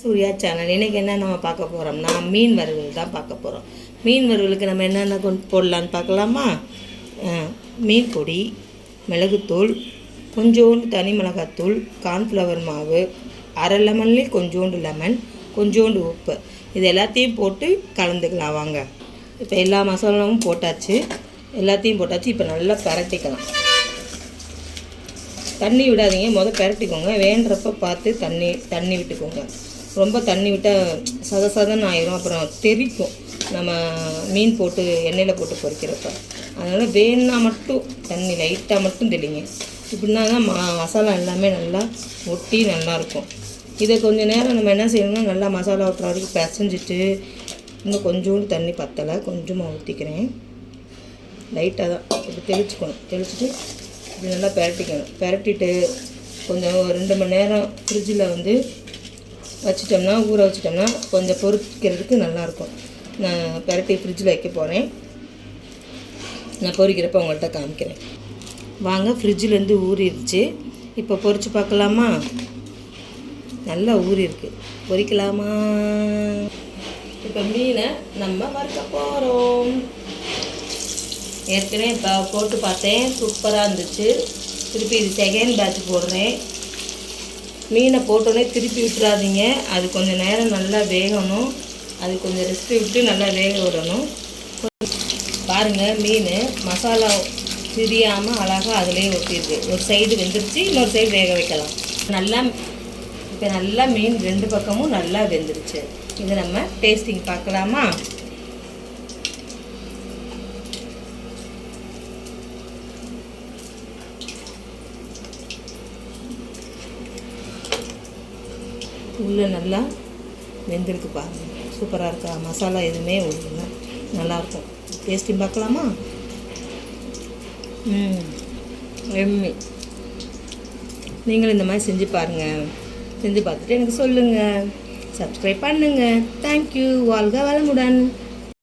Surya channel. இன்றைக்கி என்ன நம்ம பார்க்க போகிறோம்னா மீன் வறுவல் தான் பார்க்க போகிறோம். மீன் வறுவலுக்கு நம்ம என்னென்ன போடலான்னு பார்க்கலாமா? மீன் பொடி, மிளகுத்தூள், கொஞ்சோண்டு தனி மிளகாத்தூள், கார்ன்ஃப்ளவர் மாவு, அரை லெமன்லேயே கொஞ்சோண்டு லெமன், கொஞ்சோண்டு உப்பு, இது எல்லாத்தையும் போட்டு கலந்துக்கலாம். வாங்க, இப்போ எல்லா மசாலாவும் போட்டாச்சு, இப்போ நல்லா பரட்டிக்கலாம். தண்ணி விடாதீங்க, பரட்டிக்கோங்க. வேண்டுறப்ப பார்த்து தண்ணி விட்டுக்கோங்க. ரொம்ப தண்ணி விட்டால் சதன்னு ஆயிரும், அப்புறம் தெரிக்கும் நம்ம மீன் போட்டு எண்ணெயில் போட்டு பொரிக்கிறப்ப. அதனால் வேணுன்னா மட்டும் தண்ணி லைட்டாக மட்டும் தெளிங்க. இப்படின்னா தான் மசாலா எல்லாமே நல்லா ஒட்டி நல்லாயிருக்கும். இதை கொஞ்சம் நேரம் நம்ம என்ன செய்யணும்னா நல்லா மசாலா ஒட்டுற வரைக்கும் பிசைஞ்சிட்டு, இன்னும் கொஞ்சோண்டு தண்ணி பத்தலை, கொஞ்சமாக ஊற்றிக்கிறேன். லைட்டாக தான் இப்படி தெளிச்சிட்டு இப்படி நல்லா பரட்டிட்டு கொஞ்சம் 2 மணி நேரம் ஃப்ரிட்ஜில் ஊற வச்சிட்டோம்னா கொஞ்சம் பொரிக்கிறதுக்கு நல்லாயிருக்கும். நான் பரட்டி ஃப்ரிட்ஜில் வைக்க போகிறேன். நான் பொரிக்கிறப்ப உங்கள்கிட்ட காமிக்கிறேன். வாங்க, ஃப்ரிட்ஜிலேருந்து ஊறிடுச்சு. இப்போ பொரித்து பார்க்கலாமா? நல்லா ஊறிருக்கு, பொரிக்கலாமா? இப்போ மீனை நம்ம வறுக்க போகிறோம். ஏற்கனவே இப்போ போட்டு பார்த்தேன், சூப்பராக இருந்துச்சு. திருப்பி இது செகண்ட் பேட்ச் போடுறேன். மீனை போட்டோடனே திருப்பி விட்டுறாதீங்க, அது கொஞ்சம் நேரம் நல்லா வேகணும். அது கொஞ்சம் ரெஸ்ட்டு விட்டு நல்லா வேக விடணும். பாருங்கள், மீன் மசாலா திரியாமல் அழகாக அதிலே ஒட்டிருக்கு. ஒரு சைடு வெந்துருச்சு, இன்னொரு சைடு வேக வைக்கலாம். இப்போ நல்லா மீன் 2 பக்கமும் நல்லா வெந்துருச்சு. இதை நம்ம டேஸ்டிங் பார்க்கலாமா? உள்ளே நல்லா வெந்திருக்கு பாருங்கள், சூப்பராக இருக்கா? மசாலா எதுவுமே உள்ள நல்லாயிருக்கும். டேஸ்டிங் பார்க்கலாமா? எம்மி. நீங்களும் இந்த மாதிரி செஞ்சு பாருங்கள். செஞ்சு பார்த்துட்டு எனக்கு சொல்லுங்கள். சப்ஸ்கிரைப் பண்ணுங்கள். தேங்க்யூ. வாழ்க வளமுடன்.